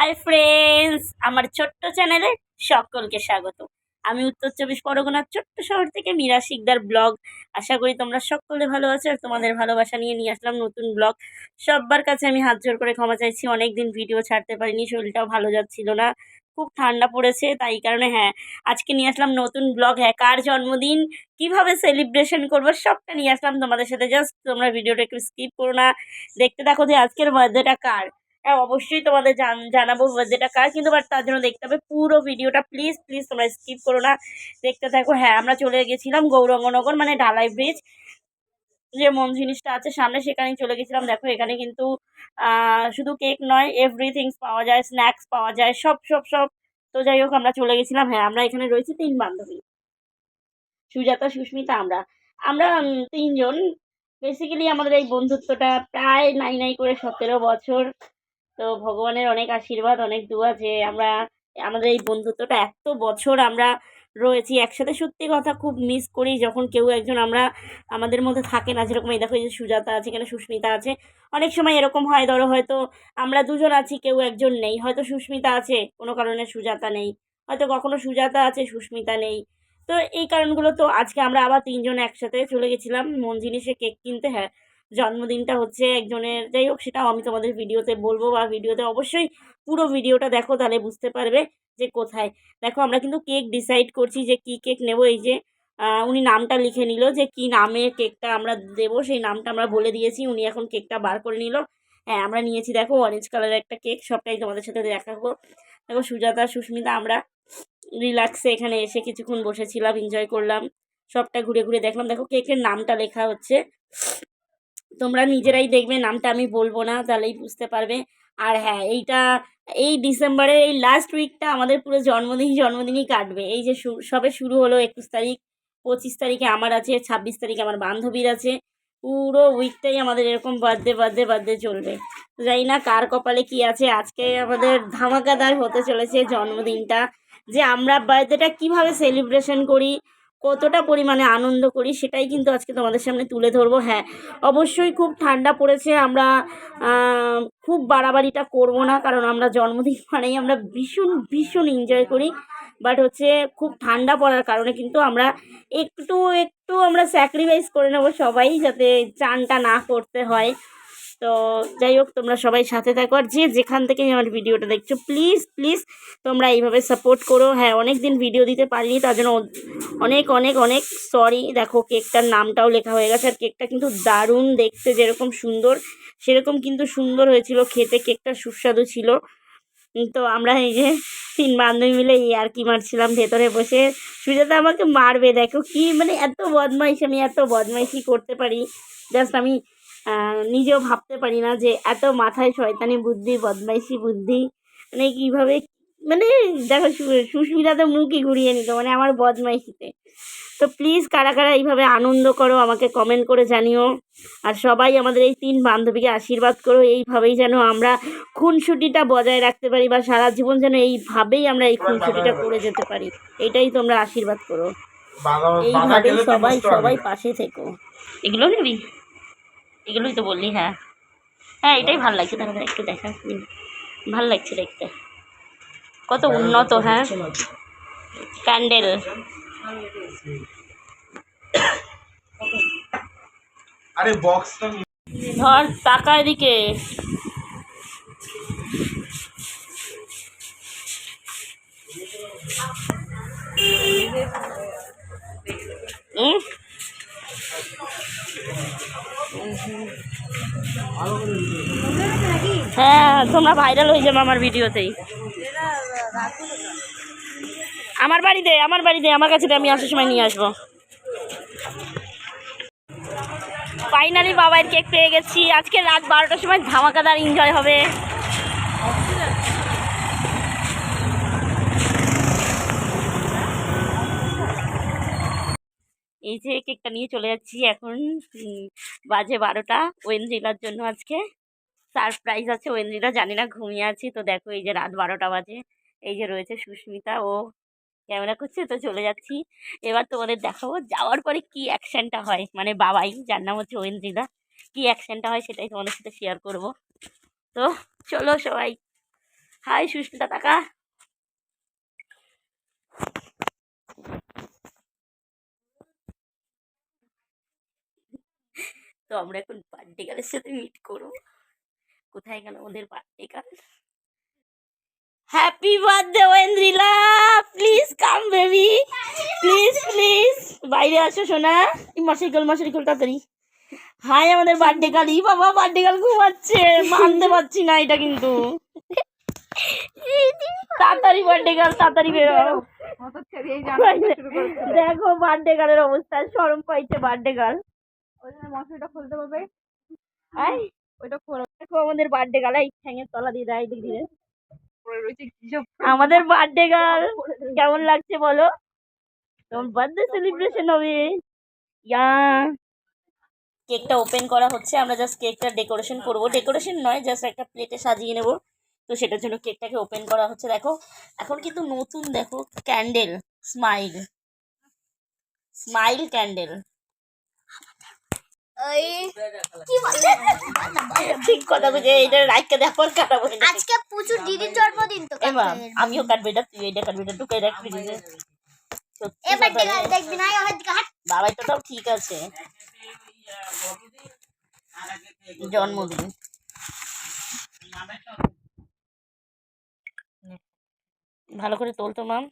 Hi friends, আমার ছোট্ট চ্যানেলে সকলকে স্বাগত। আমি উত্তর চব্বিশ পরগনার ছোট্ট শহর থেকে মীরা শিকদার ব্লগ। আশা করি তোমরা সকলে ভালো আছো আর তোমাদের ভালোবাসা নিয়ে আসলাম নতুন ব্লগ। সবার কাছে আমি হাত জোর করে ক্ষমা চাইছি, অনেকদিন ভিডিও ছাড়তে পারিনি, শরীরটাও ভালো যাচ্ছিল না, খুব ঠান্ডা পড়েছে, তাই কারণে আজকে নিয়ে আসলাম নতুন ব্লগ। কার জন্মদিন, কিভাবে সেলিব্রেশন করবো, সবটা নিয়ে আসলাম তোমাদের সাথে। জাস্ট তোমরা ভিডিওটা একটু স্কিপ করো না, দেখতে থাকো যে আজকের বার্থডেটা কার। অবশ্যই তোমাদের জানাবো বার্থডেটা কার, কিন্তু বাট তার জন্য দেখতে হবে পুরো ভিডিওটা। প্লিজ প্লিজ তোমরা স্কিপ করো না, দেখতে থাকো। আমরা চলে গেছিলাম গৌরাঙ্গনগর, মানে ঢালাই ব্রিজ যে মন জিনিসটা আছে সামনে, সেখানেই চলে গেছিলাম। দেখো এখানে কিন্তু শুধু কেক নয়, এভরিথিংস পাওয়া যায়, স্ন্যাক্স পাওয়া যায়, সব সব সব। তো যাই হোক, আমরা চলে গেছিলাম। আমরা এখানে রয়েছি 3 বান্ধবী, সুজাতা, সুস্মিতা, আমরা আমরা 3 জন। বেসিক্যালি আমাদের এই বন্ধুত্বটা প্রায় নাই নাই করে 17 বছর। তো ভগবানের অনেক আশীর্বাদ, অনেক দোয়া যে আমরা আমাদের এই বন্ধুত্বটা এত বছর আমরা রয়েছি একসাথে। সত্যি কথা, খুব মিস করি যখন কেউ একজন আমাদের মধ্যে থাকে না। যেরকম এই দেখো, এই যে সুজাতা আছে, এখানে সুস্মিতা আছে। অনেক সময় এরকম হয়, ধরো হয়তো আমরা দুজন আছি, কেউ একজন নেই, হয়তো সুস্মিতা আছে কোনো কারণে, সুজাতা নেই, হয়তো কখনো সুজাতা আছে সুস্মিতা নেই। তো এই কারণগুলো, তো আজকে আমরা আবার 3 জন একসাথে চলে গেছিলাম মন জিনিসে কেক কিনতে। জন্মদিনটা হচ্ছে একজনের, যাই হোক সেটাও আমি তোমাদের ভিডিওতে বলবো, বা ভিডিওতে অবশ্যই পুরো ভিডিওটা দেখো, তাহলে বুঝতে পারবে যে কোথায়। দেখো আমরা কিন্তু কেক ডিসাইড করছি যে কি কেক নেব। এই যে উনি নামটা লিখে নিল, যে কি নামে কেকটা আমরা দেবো, সেই নামটা আমরা বলে দিয়েছি, উনি এখন কেকটা বার করে নিল। আমরা নিয়েছি দেখো অরেঞ্জ কালারের একটা কেক, সবটাই তোমাদের সাথে দেখাবো। দেখো সুজাতা, সুস্মিতা, আমরা রিল্যাক্সে এখানে এসে কিছুক্ষণ বসেছিলাম, এনজয় করলাম, সবটা ঘুরে ঘুরে দেখলাম। দেখো কেকের নামটা লেখা হচ্ছে, তোমরা নিজেরাই দেখবে, নামটা আমি বলবো না, তাহলেই বুঝতে পারবে। আর এই ডিসেম্বরের এই লাস্ট উইকটা আমাদের পুরো জন্মদিনই কাটবে। এই যে সবে শুরু হলো 21 তারিখ, 25 তারিখে আমার আছে, 26 তারিখে আমার বান্ধবীর আছে। পুরো উইকটাই আমাদের এরকম বার্থডে বার্থডে বার্থডে চলবে। তো জানি না কার কপালে কি আছে, আজকে আমাদের ধামাকাদার হতে চলেছে জন্মদিনটা। যে আমরা বার্থডেটা কিভাবে সেলিব্রেশন করি, কতটা পরিমাণে আনন্দ করি, সেটাই কিন্তু আজকে তোমাদের সামনে তুলে ধরবো। অবশ্যই খুব ঠান্ডা পড়েছে, আমরা খুব বাড়াবাড়িটা করব না, কারণ আমরা জন্মদিন মানেই আমরা ভীষণ ভীষণ এনজয় করি। বাট হচ্ছে খুব ঠান্ডা পড়ার কারণে কিন্তু আমরা একটু একটু আমরা স্যাক্রিফাইস করে নেবো সবাই, যাতে চানটা না করতে হয়। তো যাই হোক, তোমরা সবাই সাথে থাকো, আর যে যেখান থেকে আমার ভিডিওটা দেখছো প্লিজ প্লিজ তোমরা এইভাবে সাপোর্ট করো। অনেক দিন ভিডিও দিতে পারিনি, তার জন্য অনেক অনেক অনেক সরি। দেখো কেকটার নামটাও লেখা হয়ে গেছে, আর কেকটা কিন্তু দারুণ দেখতে, যেরকম সুন্দর সেরকম কিন্তু সুন্দর হয়েছিল খেতে, কেকটা সুস্বাদু ছিল। তো আমরা এই যে 3 বান্ধবী মিলে এই আর কি মারছিলাম ভেতরে বসে। সুজাতা আমাকে মারবে, দেখো কি মানে এত বদমাইশ, আমি এত বদমাইশি করতে পারি, জাস্ট আমি নিজেও ভাবতে পারি না যে এত মাথায় শয়তানি বুদ্ধি, বদমাইশি বুদ্ধি, মানে কীভাবে, মানে দেখো সুস্মিতা তো মুখই ঘুরিয়ে নিত মানে আমার বদমাইশিতে। তো প্লিজ কারা কারা এইভাবে আনন্দ করো আমাকে কমেন্ট করে জানিও। আর সবাই আমাদের এই 3 বান্ধবীকে আশীর্বাদ করো, এইভাবেই যেন আমরা খুনসুটিটা বজায় রাখতে পারি, বা সারা জীবন যেন এইভাবেই আমরা এই খুনসুটিটা করে যেতে পারি। এটাই তোমরা আশীর্বাদ করো, এইভাবেই সবাই সবাই পাশে থেকো। এগুলো নিবি, এগুলোই তো বললি। এটাই ভালো লাগছে, তাহলে একটু দেখা, ভালো লাগছে দেখতে, কত উন্নত। ক্যান্ডেল, আরে বক্সটা ধর টাকা এদিকে। তোমরা ভাইরাল হয়ে যাবে আমার ভিডিওতেই। আমার বাড়িতে আমার কাছে, আমি আসার সময় নিয়ে আসবো। ফাইনালি বাবার কেক পেয়ে গেছি। আজকে রাত 12টার সময় ধামাকাদার এনজয় হবে। এই যে কেকটা নিয়ে চলে যাচ্ছি এখন, বাজে 12টা। ওয়েন্দ্রিলার জন্য আজকে সারপ্রাইজ আছে, ওয়েন্দ্রিলা জানি না ঘুমিয়ে আছি। তো দেখো এই যে রাত 12টা বাজে, এই যে রয়েছে সুস্মিতা, ও ক্যামেরা করছে। তো চলে যাচ্ছি, এবার তোমাদের দেখাবো যাওয়ার পরে কি অ্যাকশনটা হয়, মানে বাবাই, যার নাম হচ্ছে ওয়েন্দ্রিলা, কি অ্যাকশনটা হয় সেটাই তোমাদের সাথে শেয়ার করব। তো চলো সবাই। হাই সুস্মিতা টাকা। তো আমরা এখন বার্থডে গার্লের সাথে মিট করবো। কোথায় গেল ওদের birthday girl? Happy birthday Oindrila, please come baby, please please বাইরে আসো সোনা। মশারি খোল তাড়াতাড়ি। হাই আমাদের বার্থডে গার্ল। ই বাবা, বার্থডে গার্ল ঘুমাচ্ছে, মানতে পারছি না এটা কিন্তু। তাড়াতাড়ি বার্থডে গার্ল, তাড়াতাড়ি বেরো। দেখো বার্থডে গার্লের অবস্থা, শরম পাইছে বার্থডে গার্ল। মশারিটা খুলতে পারবে? ওইটা খোলো। দেখো আমাদের বার্থডে গার্ল, এই ঠ্যাঙের তলা দিয়ে দেয় দিক দিয়ে। পড়ে রয়েছে কি সব। আমাদের বার্থডে গার্ল কেমন লাগছে বলো? তোমার বার্থডে সেলিব্রেশন হবে। ইয়া কেকটা ওপেন করা হচ্ছে, আমরা জাস্ট কেকটা ডেকোরেশন করব। ডেকোরেশন নয়, জাস্ট একটা প্লেটে সাজিয়ে নেব। তো সেটার জন্য কেকটাকে ওপেন করা হচ্ছে। দেখো এখন কিন্তু নতুন, দেখো ক্যান্ডেল, স্মাইল স্মাইল ক্যান্ডেল। ঠিক কথা বুঝে এটা রাইটকে দেখার কাটাবো। আজকে প্রচুর দিদির জন্মদিন তো এবার আমিও কাটবো এটা, তুই এটা কাটবি, এটা ঢুকে রাখবি নিজে। এবার দেখবি না আমার দিকে হাত। বাবা এটাও ঠিক আছে, জন্মদিন। ভালো করে তোল তো মাম।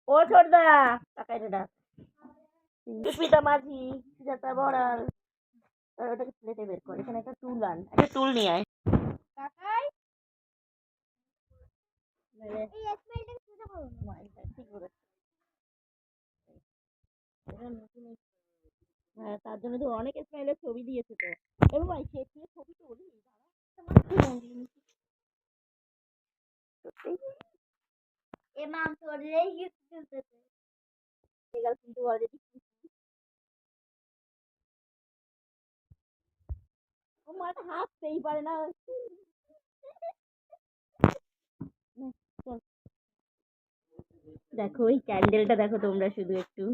ও ছোটদা কাকাই দাদা, সুস্মিতা মাঝি, সুজাতা বড়াল। ওটাকে প্লেটে বের কর, এখানে একটা টুল আন, একটা টুল নিয়ে আয়। কাকাই নাহলে এই স্মাইলটা সুজা করো না। মাইলটা ঠিক বলেছে। এটা নতুন হ্যাঁ, তার জন্য তো অনেক স্মাইলের ছবি দিয়েছে তো। এবং ভাই সে ছবি তো বলি এ মাম তোর এই গিফট দিতেছে। কিন্তু অলরেডি ও মাটা হাসতেই পারে না। দেখো ওই ক্যান্ডেলটা দেখো তোমরা শুধু একটু।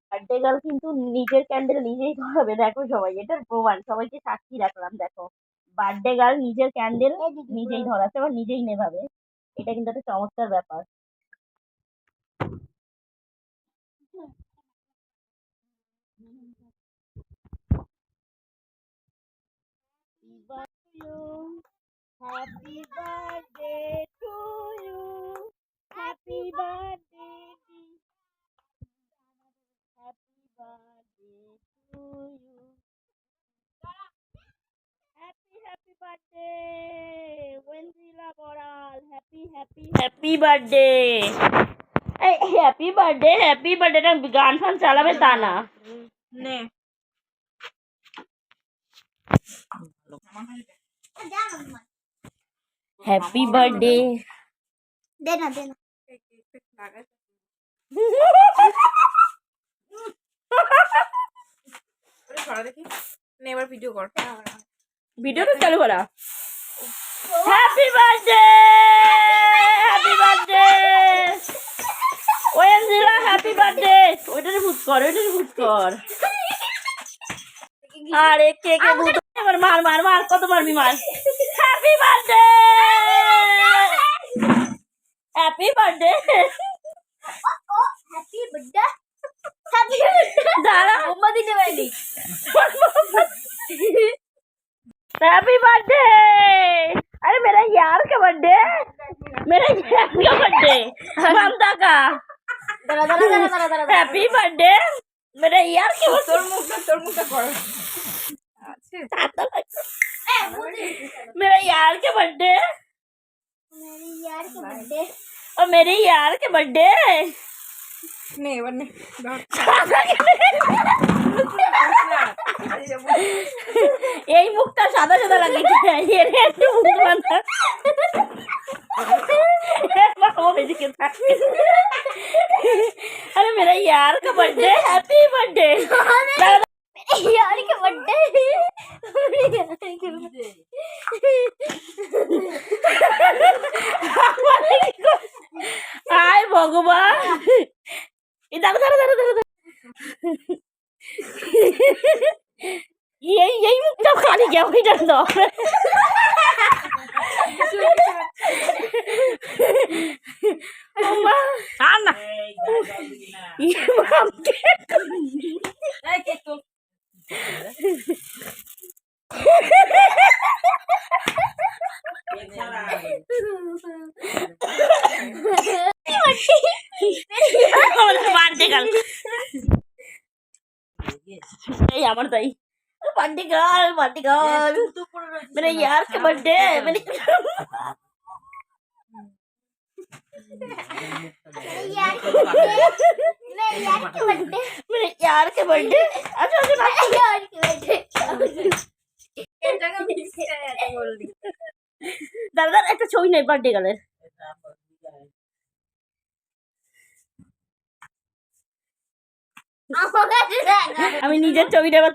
বার্থডে গার্ল কিন্তু নিজের ক্যান্ডেল নিজেই ধরাবে, দেখো সবাই, এটার প্রমাণ সবাইকে সাক্ষী রাখলাম। দেখো বার্থডে গার্ল নিজের ক্যান্ডেল নিজেই ধরাচ্ছে, আবার নিজেই নেভাবে। এটা কিন্তু একটা চমৎকার ব্যাপার। Happy birthday to you. Happy birthday. Happy birthday to you. Happy birthday, Wendila Boral. Happy birthday. এই হ্যাপি বার্থডে না গান ফান চালাবে তা না। নে হ্যাপি বার্থডে। দে না দে না। দেখি নে এবার ভিডিও কর। ভিডিও তো চালু করা। Happy birthday, happy birthday Oindrila, happy birthday. ওইটারে ভূত কর, ওইটারে ভূত কর। আরে কে কে ভূত, এবার মার মার মার, কত মারবি মার। Happy birthday, happy birthday. Happy birthday. Happy birthday. দাঁড়া বোমা দিতে পারিনি। Happy birthday. अरे मेरा यार का बर्थडे, मेरा यार का बर्थडे, ममता का। দাঁড়া দাঁড়া দাঁড়া দাঁড়া দাঁড়া। हैप्पी बर्थडे मेरा यार के তোর মুখটা কর। আছে मेरा यार के बर्थडे मेरी यार का बर्थडे। और मेरे यार के बर्थडे। নে এবার নে এই মুখটা সাদা সাদা লাগে, এর একটু মুখ বাঁধা। अरे मेरा यार का बर्थडे, हैप्पी बर्थडे। यार के बर्थडे। हाय भगवान। দাঁড়া দাঁড়া দাঁড়া দাঁড়া দাঁড়া। এই মুখটা খালি কেমন দাও বার্থডে গার্ল এই আমার তাই বার্থডे गर्ल मेरे यार के बर्थडे मेरे यार के बर्थडे मेरे यार के बर्थडे अच्छा अच्छा यार के बर्थडे এটাকে মিস করে এত বললি দাদা একটা ছবি নেই বার্থডে গার্লের আমাকে আমি নিজের ছবিটা এবার